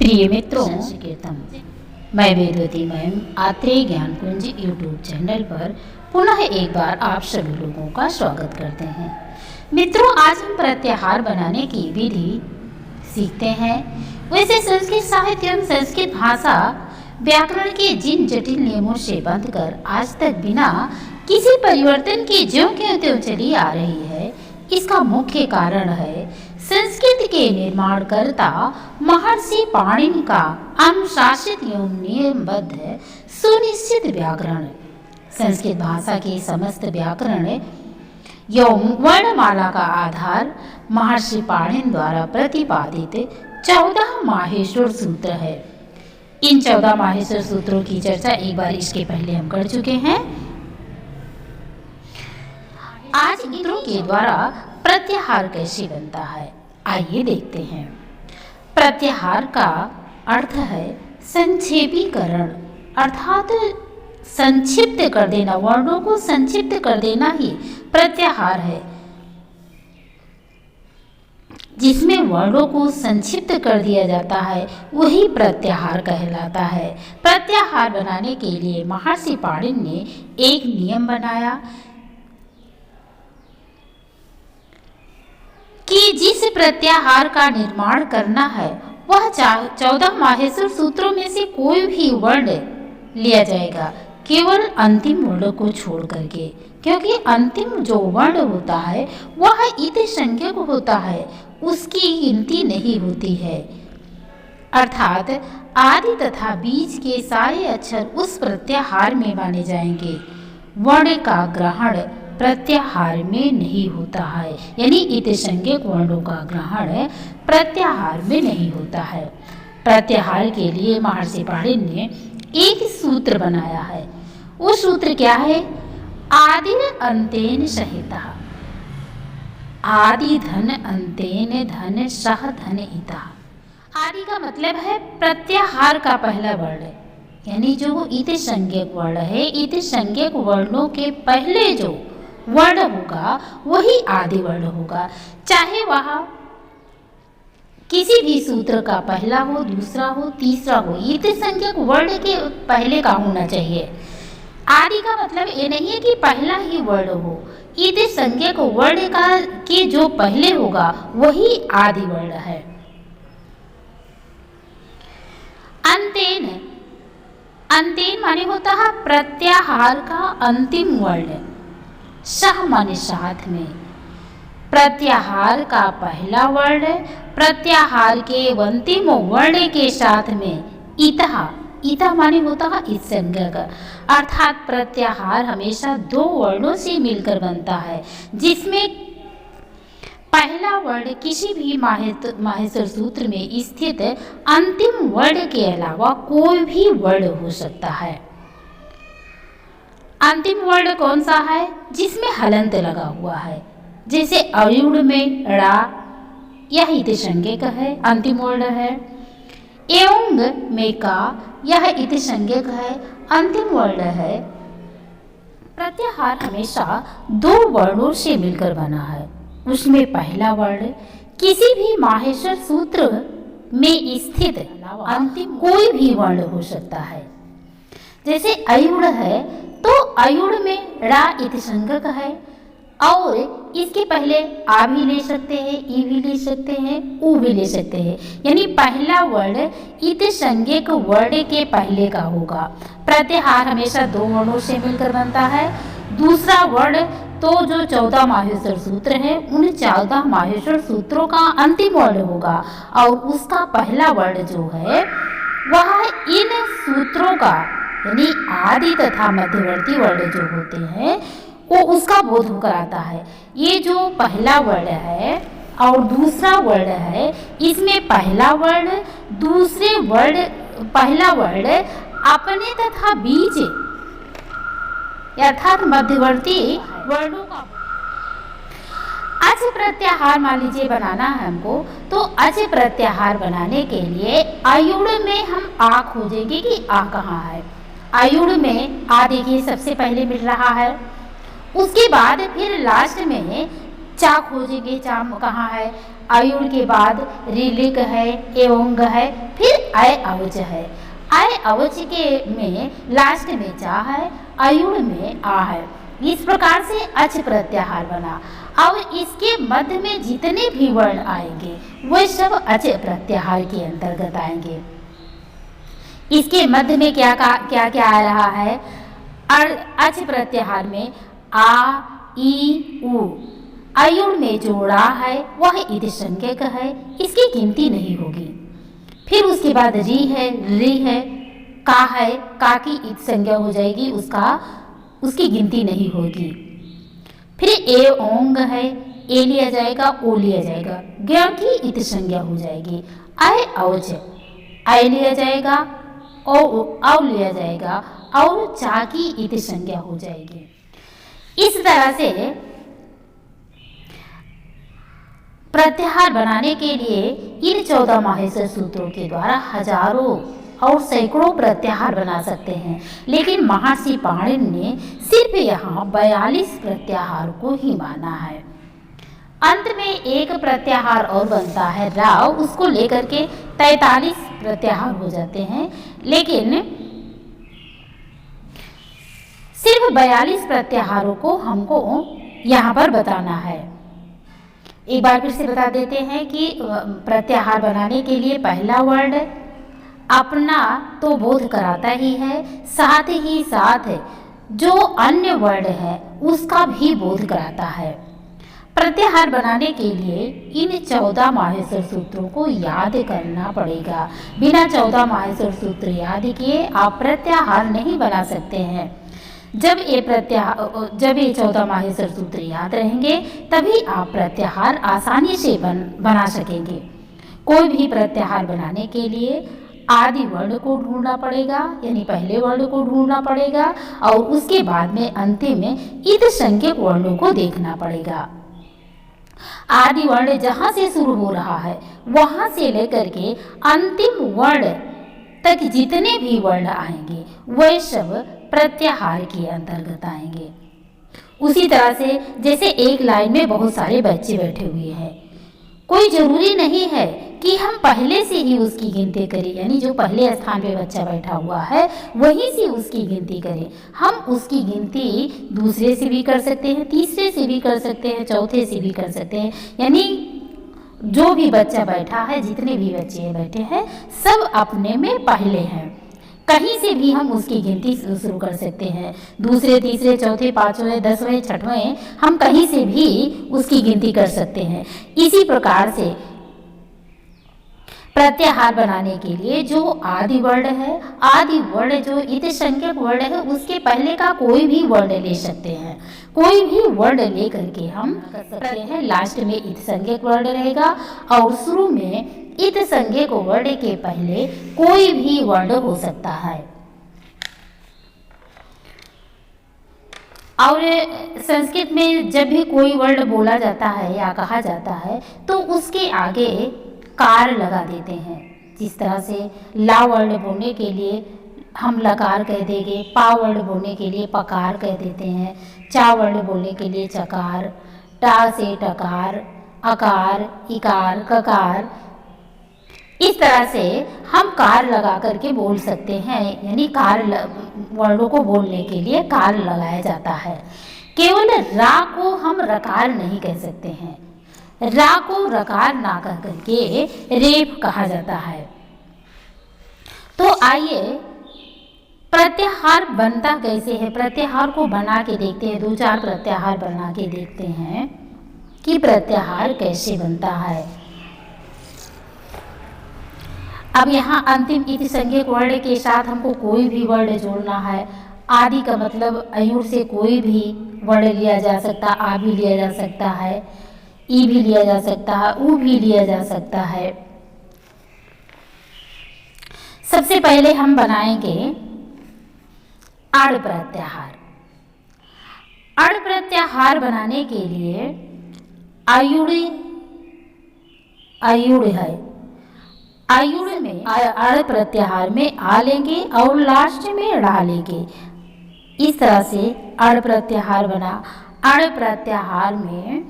प्रिय मित्रों, मैं वेदवती मैम आत्रेय ज्ञान कुंज यूट्यूब चैनल पर पुनः एक बार आप सभी लोगों का स्वागत करते हैं। मित्रों, आज हम प्रत्याहार बनाने की विधि सीखते हैं। वैसे संस्कृत साहित्य एवं संस्कृत भाषा व्याकरण के जिन जटिल नियमों से बंधकर आज तक बिना किसी परिवर्तन के ज्यों के त्यों चली आ रही है, इसका मुख्य कारण है संस्कृत के निर्माणकर्ता महर्षि पाणिनि का अनुशासित एवं नियमबद्ध सुनिश्चित व्याकरण। संस्कृत भाषा के समस्त व्याकरण एवं वर्णमाला का आधार महर्षि पाणिनि द्वारा प्रतिपादित 14 माहेश्वर सूत्र है। इन 14 माहेश्वर सूत्रों की चर्चा एक बार इसके पहले हम कर चुके हैं। आज सूत्रों के द्वारा प्रत्याहार कैसे बनता है, आइए देखते हैं। प्रत्याहार का अर्थ है संक्षेपीकरण, अर्थात संक्षिप्त कर देना, वर्णों को संक्षिप्त कर देना ही प्रत्याहार है। जिसमें वर्णों को संक्षिप्त कर दिया जाता है वही प्रत्याहार कहलाता है। प्रत्याहार बनाने के लिए महर्षि पाणिनि ने एक नियम बनाया कि जिस प्रत्याहार का निर्माण करना है वह 14 माहेश्वर सूत्रों में से कोई भी वर्ण लिया जाएगा, केवल अंतिम वर्ण को छोड़ करके, क्योंकि अंतिम जो वर्ण होता है वह इत संज्ञक होता है, उसकी गिनती नहीं होती है। अर्थात आदि तथा बीच के सारे अक्षर उस प्रत्याहार में माने जाएंगे। वर्ण का ग्रहण प्रत्याहार में नहीं होता है, यानी इत संज्ञक वर्णों का ग्रहण प्रत्याहार में नहीं होता है। प्रत्याहार के लिए महर्षि पाणिनि ने एक सूत्र बनाया है। वो सूत्र क्या है? आदिर अंतेन सहिता, आदि धन अंतेन धन सह धन इता। आदि का मतलब है प्रत्याहार का पहला वर्ण, यानी जो इत संज्ञक वर्ण है, इत संज्ञक वर्णों के पहले जो वर्ण होगा वही आदि वर्ण होगा, चाहे वह किसी भी सूत्र का पहला हो, दूसरा हो, तीसरा हो, इत संज्ञक वर्ण के पहले का होना चाहिए। आदि का मतलब ये नहीं है कि पहला ही वर्ण हो, इत संज्ञक वर्ण का के जो पहले होगा वही आदि वर्ण है। अंतेन, अंतेन माने होता है प्रत्याहार का अंतिम वर्ण, सह माने साथ में। प्रत्याहार का पहला वर्ण प्रत्याहार के अंतिम वर्ण के साथ में इतः, इतः माने होता है इस संज्ञक, अर्थात प्रत्याहार हमेशा दो वर्णों से मिलकर बनता है, जिसमें पहला वर्ण किसी भी माहेश्वर सूत्र में स्थित अंतिम वर्ण के अलावा कोई भी वर्ण हो सकता है। अंतिम वर्ण कौन सा है? जिसमें हलंत लगा हुआ है, जैसे अयुड़ में ड़ा, यह इत संज्ञक है, अंतिम वर्ण है। एवं में का, यह इत संज्ञक है, अंतिम वर्ण है। प्रत्याहार हमेशा दो वर्णों से मिलकर बना है, उसमें पहला वर्ण किसी भी माहेश्वर सूत्र में स्थित अंतिम कोई भी वर्ण हो सकता है। जैसे अयुड़ है तो अयुड़ में ड़ा इत संज्ञक है, और इसके पहले आ भी ले सकते हैं, ई भी ले सकते हैं, उ भी ले सकते हैं, यानी पहला वर्ण इत संज्ञक वर्ण के पहले का होगा। प्रत्याहार हमेशा दो वर्णों से मिलकर बनता है। दूसरा वर्ण तो जो 14 माहेश्वर सूत्र हैं उन 14 माहेश्वर सूत्रों का अंतिम वर्ण होगा, और उसका पहला वर्ण जो है वह इन सूत्रों का, यानी आदि तथा मध्यवर्ती वर्ण जो होते हैं वो उसका बोध होकर आता है। ये जो पहला वर्ण है और दूसरा वर्ण है, इसमें पहला वर्ण दूसरे वर्ण, पहला वर्ण अपने तथा बीच अर्थात मध्यवर्ती वर्णों का। अच प्रत्याहार मान लीजिए बनाना है हमको, तो अच प्रत्याहार बनाने के लिए अयुड़ में हम आ खोजेंगे कि आ कहाँ है। अयुड़ में आ देखिए सबसे पहले मिल रहा है, उसके बाद फिर लास्ट में चा खोजेंगे, चा कहाँ है, अयुड़ के बाद ऋलिक है, एओंग है, फिर अय अवच है। अय अवच के में लास्ट में चा है, अयुड़ में आ है। इस प्रकार से अच प्रत्याहार बना। अब इसके मध्य में जितने भी वर्ण आएंगे वह सब अच प्रत्याहार के अंतर्गत आएंगे। इसके मध्य में क्या क्या आ रहा है? अच प्रत्याहार में आ, ई, उ। अयुड़ में जो ड़ा है वह इति संज्ञक है, इसकी गिनती नहीं होगी। फिर उसके बाद री है, री है, का है, का की इत संज्ञा हो जाएगी, उसकी गिनती नहीं होगी। फिर ए ओंग है, ए लिया जाएगा, ओ लिया जाएगा, ज्ञ की इत संज्ञा हो जाएगी। अय अवच, अय लिया जाएगा, औ लिया जाएगा और चा की इत संज्ञा हो जाएगी। इस तरह से प्रत्याहार बनाने के लिए इन 14 माहेश्वर सूत्रों के द्वारा हजारों और सैकड़ों प्रत्याहार बना सकते हैं, लेकिन महर्षि पाणिनि ने सिर्फ यहाँ 42 प्रत्याहार को ही माना है। अंत में एक प्रत्याहार और बनता है राव, उसको लेकर के 43 प्रत्याहार हो जाते हैं, लेकिन सिर्फ 42 प्रत्याहारों को हमको यहाँ पर बताना है। एक बार फिर से बता देते हैं कि प्रत्याहार बनाने के लिए पहला वर्ड अपना तो बोध कराता ही है, साथ ही साथ जो अन्य वर्ड है उसका भी बोध कराता है। प्रत्याहार बनाने के लिए इन 14 माहेश्वर सूत्रों को याद करना पड़ेगा। बिना 14 माहेश्वर सूत्र याद किए आप प्रत्याहार नहीं बना सकते हैं। जब ये 14 माहेश्वर सूत्र याद रहेंगे तभी आप प्रत्याहार आसानी से बना सकेंगे। कोई भी प्रत्याहार बनाने के लिए आदि वर्ण को ढूंढना पड़ेगा, यानी पहले वर्ण को ढूंढना पड़ेगा और उसके बाद में अंतिम में इत संज्ञक वर्णों को देखना पड़ेगा। आदि वर्ण जहाँ से शुरू हो रहा है वहाँ से लेकर के अंतिम वर्ण तक जितने भी वर्ण आएंगे वह सब प्रत्याहार के अंतर्गत आएंगे। उसी तरह से जैसे एक लाइन में बहुत सारे बच्चे बैठे हुए हैं, कोई जरूरी नहीं है कि हम पहले से ही उसकी गिनती करें, यानी जो पहले स्थान पे बच्चा बैठा हुआ है वहीं से उसकी गिनती करें। हम उसकी गिनती दूसरे से भी कर सकते हैं, तीसरे से भी कर सकते हैं, चौथे से भी कर सकते हैं, यानी जो भी बच्चा बैठा है, जितने भी बच्चे बैठे हैं सब अपने में पहले हैं। कहीं से भी हम उसकी गिनती शुरू कर सकते हैं, दूसरे, तीसरे, चौथे, पांचवें, 10वें, 6वें, हम कहीं से भी उसकी गिनती कर सकते हैं। इसी प्रकार से प्रत्याहार बनाने के लिए जो आदि वर्ण है, आदि वर्ण जो इत संज्ञक वर्ण है उसके पहले का कोई भी वर्ण ले सकते हैं, कोई भी वर्ण ले करके हम कर सकते हैं। लास्ट में इत संज्ञक वर्ण रहेगा और शुरू में इत संज्ञक वर्ण के पहले कोई भी वर्ण हो सकता है। और संस्कृत में जब भी कोई वर्ण बोला जाता है या कहा जाता है तो उसके आगे कार लगा देते हैं। जिस तरह से ला वर्ण बोलने के लिए हम लकार कह देंगे, पा वर्ण बोलने के लिए पकार कह देते हैं, चा वर्ण बोलने के लिए चकार, टा से टकार, अकार, इकार, ककार, इस तरह से हम कार लगा करके बोल सकते हैं, यानी कार वर्णों को बोलने के लिए कार लगाया जाता है। केवल रा को हम रकार नहीं कह सकते हैं, रा को रकार ना कह करके रेप कहा जाता है। तो आइए प्रत्याहार बनता कैसे है, प्रत्याहार को बना के देखते हैं। 2-4 प्रत्याहार बना के देखते हैं कि प्रत्याहार कैसे बनता है। अब यहाँ अंतिम इति संज्ञक वर्ण के साथ हमको कोई भी वर्ण जोड़ना है। आदि का मतलब अयुर से कोई भी वर्ण लिया जा सकता, आ भी लिया जा सकता है, ई भी लिया जा सकता है, उ भी लिया जा सकता है। सबसे पहले हम बनाएंगे अण प्रत्याहार। अण प्रत्याहार बनाने के लिए अयुड़ है, अयुड़ में अण प्रत्याहार में आ लेंगे और लास्ट में ड़ा लेंगे। इस तरह से अण प्रत्याहार बना। अण प्रत्याहार में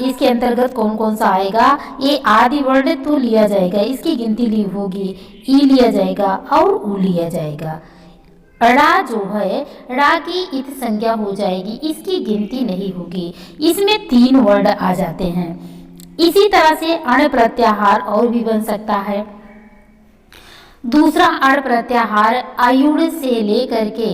इसके अंतर्गत कौन कौन सा आएगा, ये आदि वर्ण तो लिया जाएगा, इसकी गिनती ली होगी, ई लिया जाएगा और उ लिया जाएगा। ड़ा जो है, ड़ा की इत संज्ञा हो जाएगी, इसकी गिनती नहीं होगी, इसमें 3 वर्ण आ जाते हैं। इसी तरह से अण प्रत्याहार और भी बन सकता है। दूसरा अण प्रत्याहार आयुड़ से लेकर के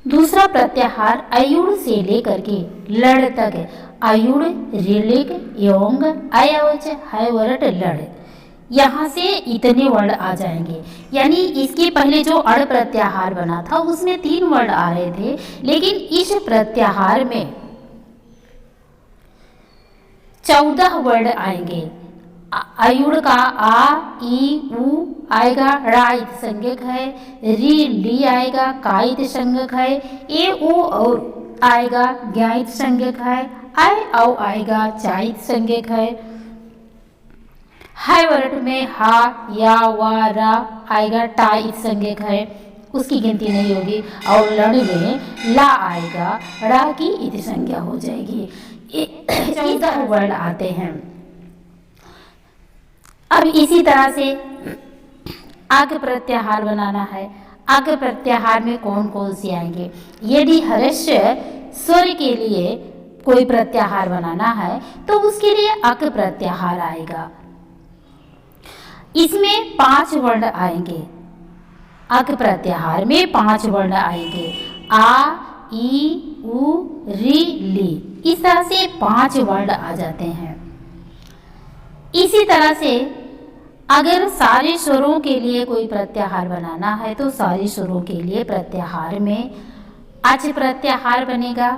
दूसरा प्रत्याहार अयुड़ से लेकर के लड़ तक, अयुड़ ऋलिक योंग अयवच है वरट लड़, यहाँ से इतने वर्ण आ जाएंगे। यानी इसके पहले जो अण प्रत्याहार बना था उसमें 3 वर्ण आ रहे थे, लेकिन इस प्रत्याहार में 14 वर्ण आएंगे। अयुड़ का आ ई उ आएगा, रा इत संज्ञक है, री ली आएगा, का इत संज्ञक है, ए ओ और आएगा, ज्ञा इत संज्ञक है, आय औ आएगा, चा इत संज्ञक है। हाय वर्ड में हा या वा रा आएगा, टा इत संज्ञक है, उसकी गिनती नहीं होगी। और लड़ में ला आएगा, रा की इत संज्ञा हो जाएगी। 14 वर्ण आते हैं। अब इसी तरह से आग प्रत्याहार बनाना है। आग प्रत्याहार में कौन कौन से आएंगे? यदि हर्ष स्वर के लिए कोई प्रत्याहार बनाना है तो उसके लिए अक प्रत्याहार आएगा। इसमें 5 वर्ण आएंगे। अक प्रत्याहार में 5 वर्ण आएंगे, आ ई उ री ली, इस तरह से 5 वर्ण आ जाते हैं। इसी तरह से अगर सारे स्वरों के लिए कोई प्रत्याहार बनाना है तो सारे स्वरों के लिए प्रत्याहार में अच प्रत्याहार बनेगा।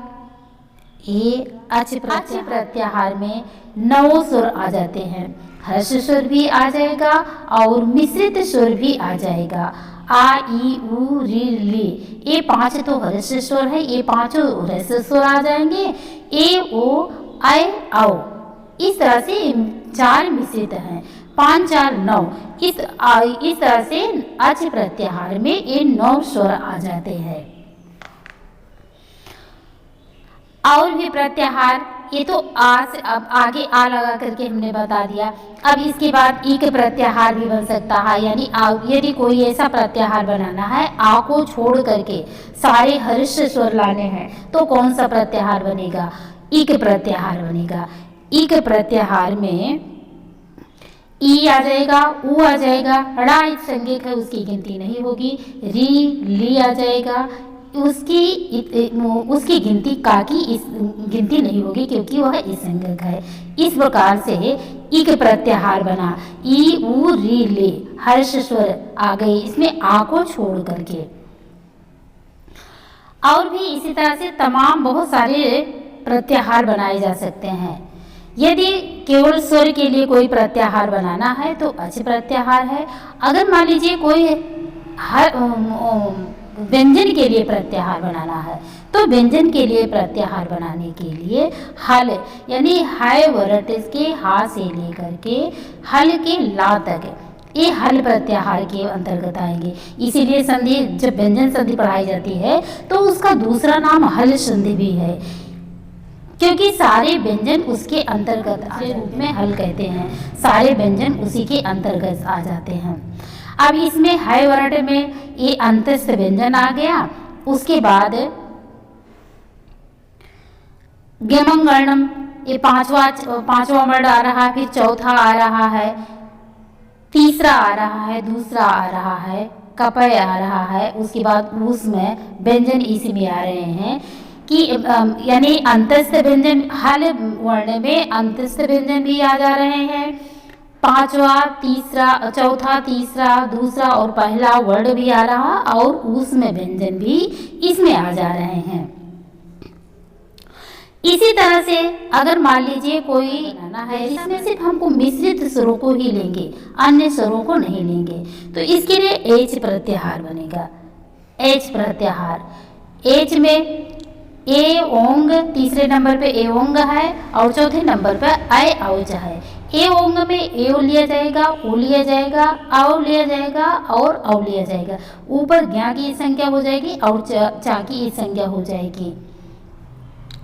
अच प्रत्याहार में 9 स्वर आ जाते हैं। हर्ष स्वर भी आ जाएगा और मिश्रित स्वर भी आ जाएगा। आ ई उ री ली, ये 5 तो हर्ष स्वर है, ये 5 रस स्वर आ जाएंगे। ए ओ ऐ औ, इस तरह से 4 मिश्रित हैं। 5 4 9, इस तरह से अच प्रत्याहार में ये 9 स्वर आ जाते हैं। और भी प्रत्याहार, ये तो आ से अब आगे आ लगा करके हमने बता दिया। अब इसके बाद ई के प्रत्याहार भी बन सकता है, यानी यदि कोई ऐसा प्रत्याहार बनाना है आ को छोड़ करके सारे हर्ष स्वर लाने हैं तो कौन सा प्रत्याहार बनेगा? ई के प्रत्याहार बनेगा। ई के प्रत्याहार में ई आ जाएगा, उ आ जाएगा, ड़ा इत संज्ञक है, उसकी गिनती नहीं होगी। री ली आ जाएगा, उसकी गिनती का की इस गिनती नहीं होगी क्योंकि वह इस संज्ञक है। इस प्रकार से ई के प्रत्याहार बना। ई उ री ले हर्ष स्वर आ गए इसमें आ को छोड़ करके। और भी इसी तरह से तमाम बहुत सारे प्रत्याहार बनाए जा सकते हैं। यदि केवल स्वर के लिए कोई प्रत्याहार बनाना है तो अच प्रत्याहार है। अगर मान लीजिए कोई व्यंजन के लिए प्रत्याहार बनाना है तो व्यंजन के लिए प्रत्याहार बनाने के लिए हल यानी हाय वरट के हा से लेकर के हल के ला तक, ये हल प्रत्याहार के अंतर्गत आएंगे। इसीलिए संधि, जब व्यंजन संधि पढ़ाई जाती है तो उसका दूसरा नाम हल संधि भी है, क्योंकि सारे व्यंजन उसके अंतर्गत रूप में हल कहते हैं। सारे व्यंजन उसी के अंतर्गत आ जाते हैं। अब इसमें है वर्ड में ये अंतस्थ व्यंजन आ गया। उसके बाद गमंगणम, ये पांचवा वर्ण आ रहा है, फिर चौथा आ रहा है, तीसरा आ रहा है, दूसरा आ रहा है, कपय आ रहा है। उसके बाद उसमें व्यंजन इसी में आ रहे हैं कि यानी अंतस्थ व्यंजन, हल वर्ण में अंतस्थ व्यंजन भी आ जा रहे हैं। चौथा, तीसरा, दूसरा और पहला वर्ण भी आ रहा और उसमें व्यंजन भी इसमें आ जा रहे हैं। इसी तरह से अगर मान लीजिए कोई बनाना है जिसमें सिर्फ हमको मिश्रित स्वरों को ही लेंगे, अन्य स्वरों को नहीं लेंगे, तो इसके लिए एच प्रत्याहार बनेगा। एच प्रत्याहार, एच में ए ओंग तीसरे नंबर पे ए ओंग है और चौथे नंबर पे ऐ औच है। ए ओंग में ए लिया जाएगा, उ लिया जाएगा, औ लिया जाएगा और औ लिया जाएगा। ऊपर ज्ञा की संख्या हो जाएगी और चा की संज्ञा हो जाएगी।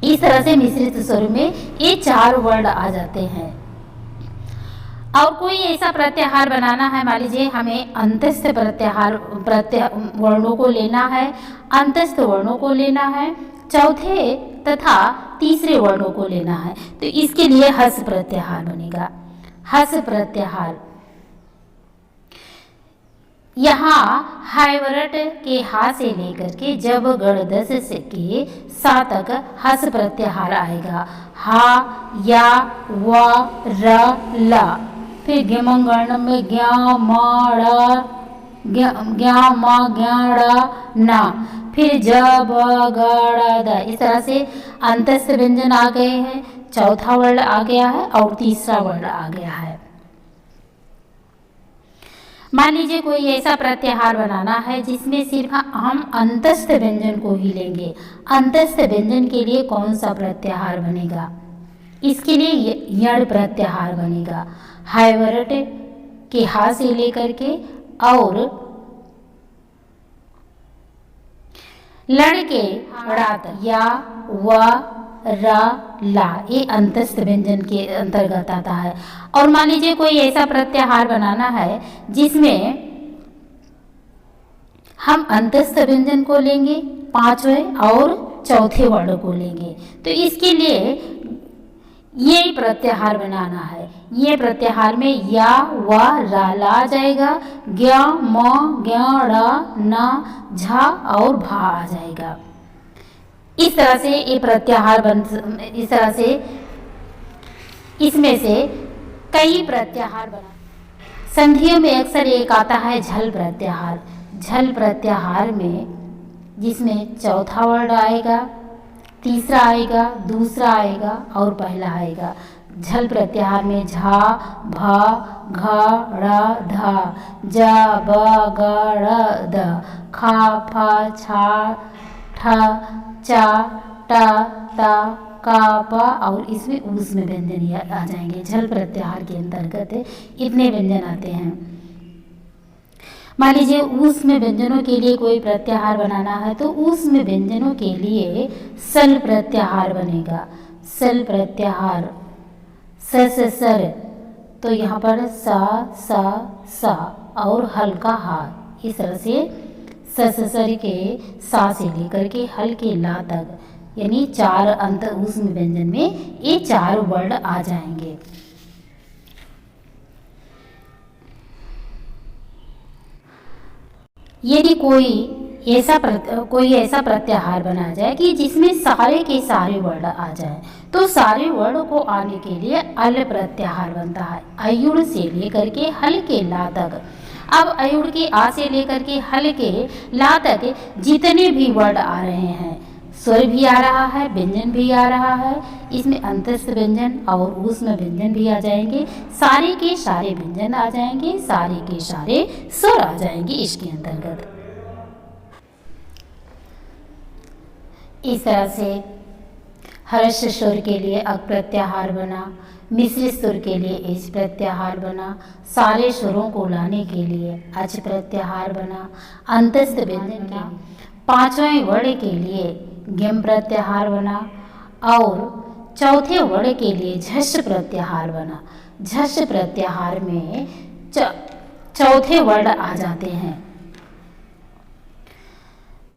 इस तरह से मिश्रित स्वर में ये 4 वर्ण आ जाते हैं। और कोई ऐसा प्रत्याहार बनाना है, मान लीजिए हमें अंतस्थ वर्णों को लेना है, अंतस्थ वर्णों को लेना है, चौथे तथा तीसरे वर्णों को लेना है, तो इसके लिए हस प्रत्याहार बनेगा। हस प्रत्याहार यहाँ हाइवरट के हा से लेकर के जब गण 10 से के सा तक हस प्रत्याहार आएगा। हा, या, वा, र, ला। फिर गेमंगण में ज्ञा, मा, ड़, ज्ञा, मा, ज्ञा, ड़, ना। फिर ज, ब, ग, ड़, द। इस तरह से अंतस्थ व्यंजन आ गए हैं, चौथा वर्ण आ गया है और तीसरा वर्ण आ गया है। मान लीजिए कोई ऐसा प्रत्याहार बनाना है जिसमें सिर्फ हम अंतस्थ व्यंजन को ही लेंगे। अंतस्थ व्यंजन के लिए कौन सा प्रत्याहार बनेगा? इसके लिए यण प्रत्याहार बनेगा। हाइवरट के हा से लेकर के और लड़ के ड़ा तक या, व, र, ला, ये अंतस्थ व्यंजन के अंतर्गत आता है। और मान लीजिए कोई ऐसा प्रत्याहार बनाना है जिसमें हम अंतस्थ व्यंजन को लेंगे, पांचवें और चौथे वर्ण को लेंगे, तो इसके लिए ये प्रत्याहार बनाना है। ये प्रत्याहार में या, व, रा, ला आ जाएगा, ज्ञा, म, ज्ञा, ड़, न, झा और भा आ जाएगा। इस तरह से ये प्रत्याहार इस तरह से इसमें से कई प्रत्याहार बना। संधियों में अक्सर एक आता है झल प्रत्याहार। झल प्रत्याहार में जिसमें चौथा वर्ण आएगा, तीसरा आएगा, दूसरा आएगा और पहला आएगा। झल प्रत्याहार में झा, भा, घा, ड़, धा, जा, ब, ग, ड़, द, खा, फा, छा, ठा, चा, टा, ता, का, पा और इसमें ऊस में व्यंजन आ जाएंगे। झल प्रत्याहार के अंतर्गत इतने व्यंजन आते हैं। मान लीजिए ऊष्म व्यंजनों के लिए कोई प्रत्याहार बनाना है तो ऊष्म व्यंजनों के लिए सल प्रत्याहार बनेगा। सल प्रत्याहार सर, तो यहाँ पर सा और हल्का हा। इस तरह से सर के सा से लेकर के हल के ला तक यानी 4 अंत ऊष्म व्यंजन में ये 4 वर्ण आ जाएंगे। यदि कोई ऐसा प्रत्याहार बना जाए कि जिसमें सारे के सारे वर्ण आ जाए तो सारे वर्ण को आने के लिए अल प्रत्याहार बनता है। अयुड़ से लेकर के हल के ला तक। अब अयुड़ के आ से लेकर के हल के ला तक जितने भी वर्ण आ रहे हैं, स्वर भी आ रहा है, व्यंजन भी आ रहा है, इसमें अंतस्थ व्यंजन और ऊष्म व्यंजन भी आ जाएंगे, सारे के सारे व्यंजन आ जाएंगे, सारे के सारे स्वर आ जाएंगे इसके अंतर्गत। इस तरह से हर्ष स्वर के लिए अक प्रत्याहार बना, मिश्रित स्वर के लिए इच प्रत्याहार बना, सारे स्वरों को लाने के लिए अच प्रत्याहार बना, अंतस्थ व्यंजन के 5वें वर्ण के लिए ज्ञम प्रत्याहार बना और चौथे वर्ण के लिए झष प्रत्याहार बना। झष प्रत्याहार में चौथे वर्ण आ जाते हैं।